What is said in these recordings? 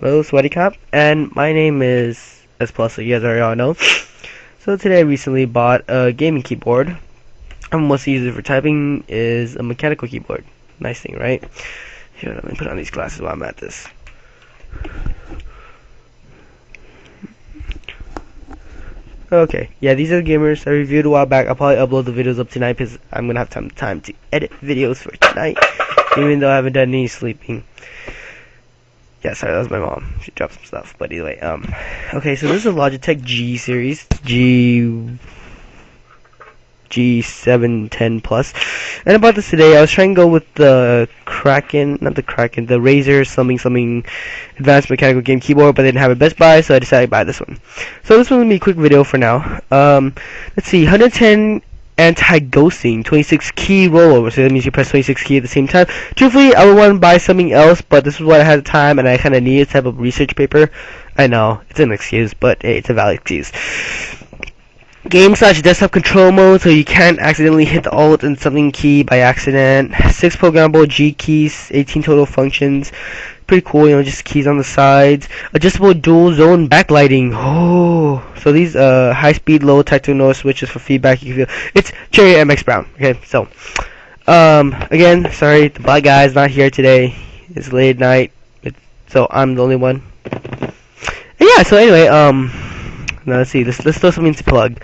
Hello, Sweaty Cop, and my name is S Plus, so you guys already all know. So today I recently bought a gaming keyboard. And mostly use it for typing is a mechanical keyboard. Nice thing, right? Here, let me put on these glasses while I'm at this. Okay, yeah, these are the gamers I reviewed a while back. I'll probably upload the videos up tonight because I'm gonna have time to edit videos for tonight, even though I haven't done any sleeping. Yeah, sorry, that was my mom. She dropped some stuff. But anyway, okay, so this is a Logitech G series, G710 Plus. And I bought this today. I was trying to go with the Kraken, not the Kraken, the Razer something advanced mechanical game keyboard, but they didn't have it at Best Buy, so I decided to buy this one. So this one will be a quick video for now. Let's see, 110 anti-ghosting, 26 key rollover, so that means you press 26 key at the same time. Truthfully, I would want to buy something else, but this is what I had at the time, and I kind of needed a type of research paper. I know, it's an excuse, but hey, it's a valid excuse. Game/desktop control mode, so you can't accidentally hit the alt and something key by accident. 6 programmable G keys, 18 total functions. Pretty cool, you know, just keys on the sides. Adjustable dual zone backlighting. Oh, so these high speed, low tactile noise switches for feedback. You can feel it's Cherry MX Brown. Okay, so again, sorry, the black guy's not here today. It's late at night, so I'm the only one. And yeah, so anyway, now let's see. Let's throw something to plug.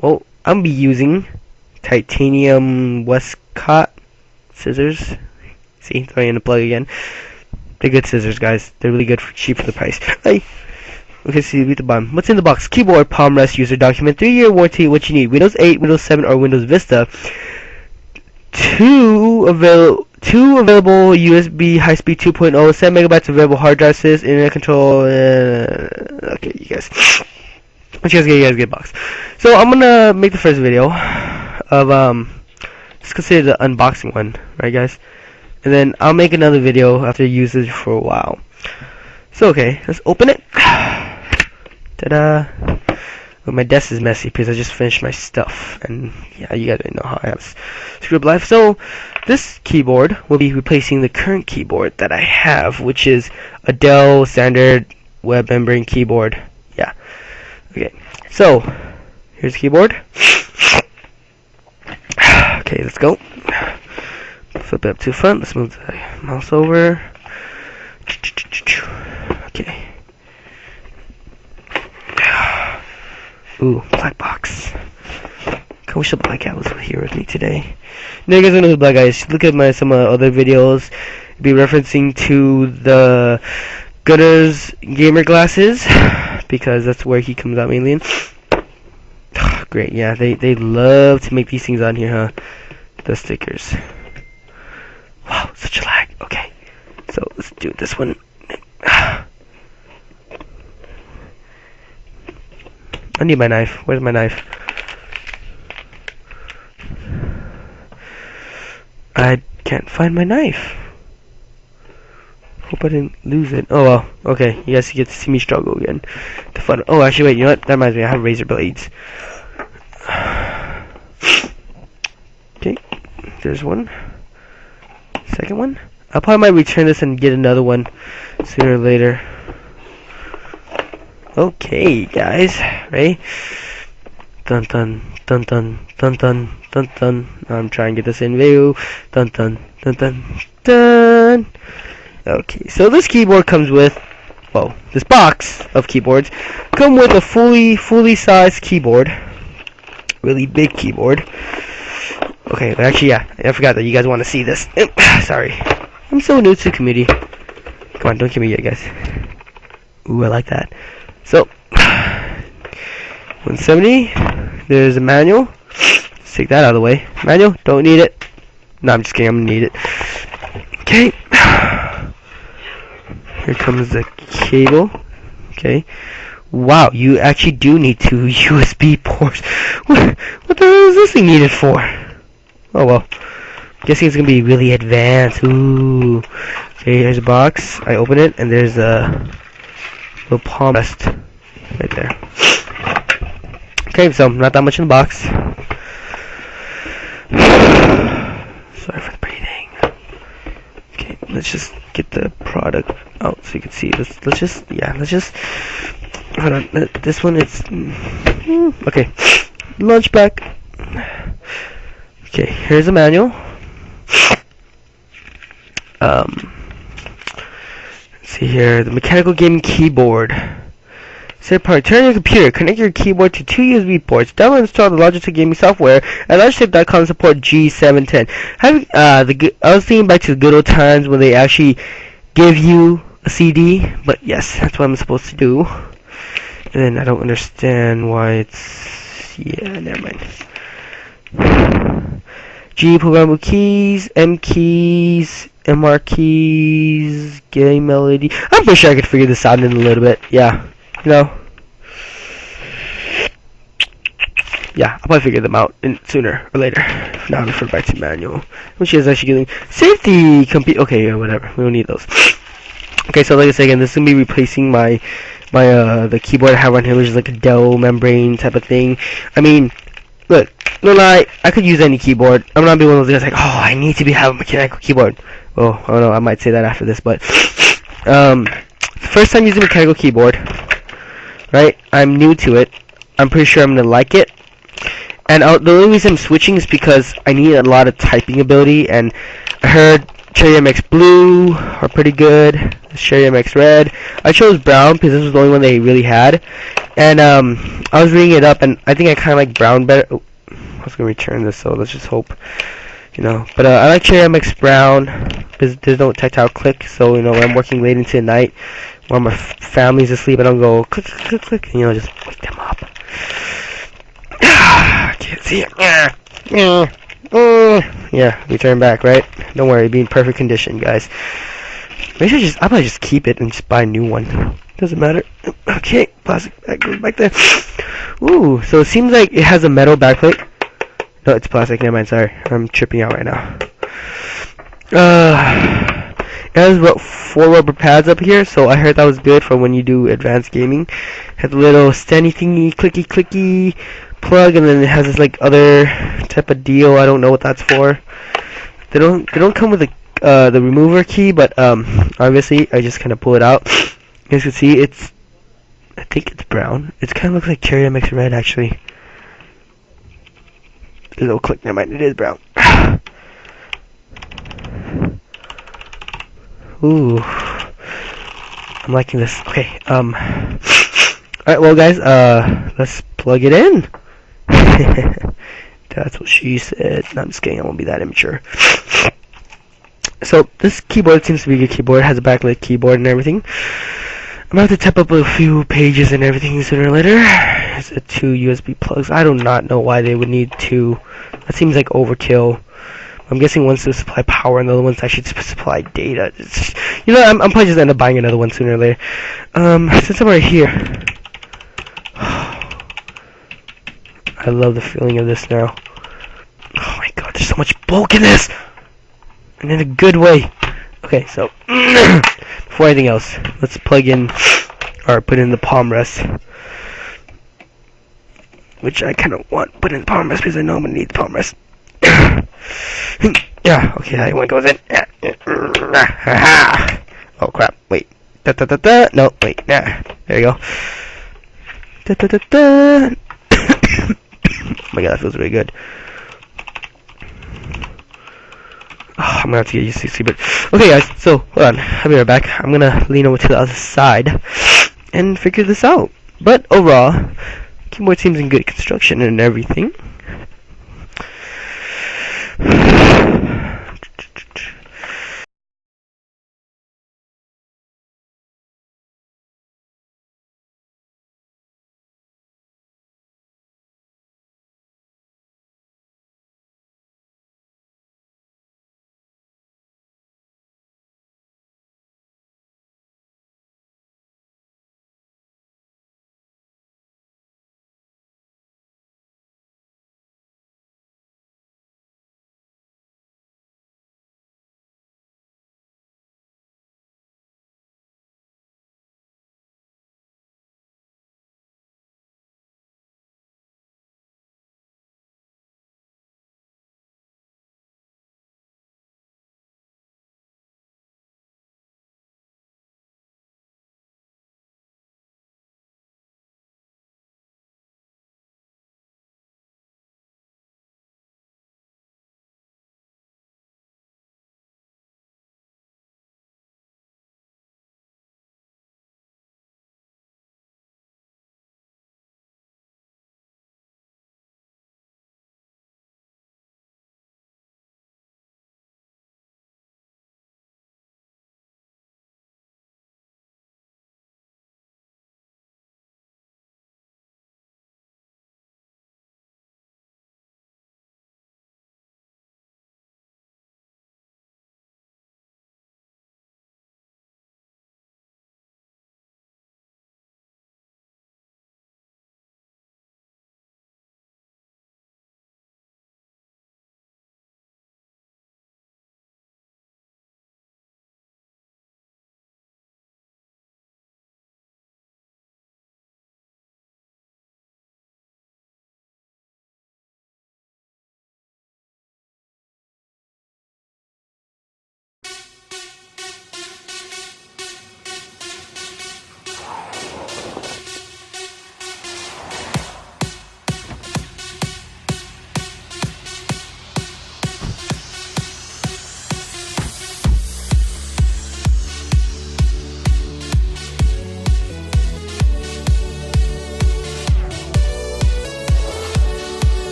Well, I'm be using titanium Westcott scissors. See, throwing in the plug again. They're good scissors, guys. They're really good for cheap for the price. Hey. Okay, see, read the bottom. What's in the box? Keyboard, palm rest, user document, 3-year warranty. What you need? Windows 8, Windows 7, or Windows Vista. Two available USB high-speed 2.0, 7 megabytes available hard drive, internet control. Okay, you guys. What you guys get a box. So I'm gonna make the first video of let's consider the unboxing one, right, guys? And then I'll make another video after usage for a while. So okay, let's open it. Ta-da! Well, my desk is messy because I just finished my stuff, and yeah, you guys know how I have screwed up life. So this keyboard will be replacing the current keyboard that I have, which is a Dell standard web membrane keyboard. Yeah. Okay. So here's the keyboard. Okay, let's go. Flip it up to the front. Let's move the mouse over. Okay. Ooh, black box. I wish the black guy was here with me today. Now you guys know who the black guy is. Look at some other videos. Be referencing to the Gunners gamer glasses because that's where he comes out mainly in. Great, yeah, they love to make these things on here, huh? The stickers. Wow, such a lag. Okay, so let's do this one. I need my knife. Where's my knife? I can't find my knife. Hope I didn't lose it. Oh well. Okay, you guys get to see me struggle again. The fun. Oh, actually, wait. You know what? That reminds me. I have razor blades. Okay, there's one. Second one. I probably might return this and get another one sooner or later. Okay, guys, ready? Dun dun dun dun dun dun dun dun. I'm trying to get this in view. Dun dun dun dun dun. Okay, so this keyboard comes with, well, this box of keyboards come with a fully sized keyboard, really big keyboard. Okay, actually, yeah, I forgot that you guys want to see this. Sorry, I'm so new to the community. Come on, don't kill me yet, guys. Ooh, I like that. So, 170, there's a manual. Let's take that out of the way. Manual, don't need it. No, I'm just kidding, I'm gonna need it. Okay. Here comes the cable. Okay. Wow, you actually do need 2 USB ports. What the hell is this thing needed for? Oh well. Guessing it's gonna be really advanced. Ooh. Okay, here's a box. I open it, and there's a little palm rest right there. Okay, so not that much in the box. Sorry for the breathing. Okay, let's just get the product out so you can see. Let's just hold on. This one is okay. Launch back. Okay, here's a manual. Let's see here, the mechanical gaming keyboard. Set apart. Turn on your computer. Connect your keyboard to 2 USB ports. Download and install the Logitech gaming software at Logitech.com support G710. I was thinking back to the good old times when they actually give you a CD, but yes, that's what I'm supposed to do. And then I don't understand why it's, yeah, never mind. G programmable keys, M keys, MR keys, game melody. I'm pretty sure I could figure this out in a little bit. Yeah, you know. Yeah, I'll probably figure them out sooner or later. Now I'm refer back to manual, which is actually getting safety compete. Okay, yeah, whatever. We don't need those. Okay, so like I said again, this is gonna be replacing my the keyboard I have on here, which is like a Dell membrane type of thing. I mean, look, no lie, I could use any keyboard. I'm not be one of those guys like, oh, I need to have a mechanical keyboard. Oh, I don't know, I might say that after this, but first time using a mechanical keyboard, right? I'm new to it. I'm pretty sure I'm gonna like it. And the only reason I'm switching is because I need a lot of typing ability, and I heard Cherry MX Blue are pretty good. Cherry MX Red. I chose Brown because this was the only one they really had. And I was reading it up, and I think I kind of like Brown better. Oh, I was gonna return this, so let's just hope, you know. But I like Cherry MX Brown because there's no tactile click. So you know, when I'm working late into the night, while my family's asleep, I don't go click click click, and, you know, just wake them up. I can't see it. Yeah, return back, right? Don't worry, be in perfect condition, guys. Maybe I'll probably just keep it and just buy a new one. Doesn't matter. Okay, plastic bag goes back there. Ooh, so it seems like it has a metal backplate. No, it's plastic. Never mind. Sorry, I'm tripping out right now. It has about 4 rubber pads up here, so I heard that was good for when you do advanced gaming. Has a little standy thingy, clicky plug, and then it has this like other type of deal. I don't know what that's for. They don't come with the remover key, but obviously I just kind of pull it out. You guys can see I think it's brown. It kind of looks like Cherry MX Red actually. A little click. Never mind. It is brown. Ooh, I'm liking this. Okay. Alright, well, guys, let's plug it in. That's what she said. No, I'm just kidding. I won't be that immature. So this keyboard seems to be a good keyboard. It has a backlit keyboard and everything. I'm gonna have to type up a few pages and everything sooner or later. It's 2 USB plugs. I do not know why they would need 2. That seems like overkill. I'm guessing one's to supply power and the other one's actually to supply data. You know, I'm probably just end up buying another one sooner or later. Since I'm right here, I love the feeling of this now. Oh my god, there's so much bulk in this! And in a good way. Okay, so before anything else, let's plug in or put in the palm rest, which I kind of want put in the palm rest because I know I'm gonna need the palm rest. Yeah, okay, that one goes in. Oh crap! Wait, no, wait, nah. There you go. Oh my god, that feels really good. Oh, I'm gonna have to get used to it. Okay, guys, so hold on. I'll be right back. I'm gonna lean over to the other side and figure this out. But overall, keyboard seems in good construction and everything.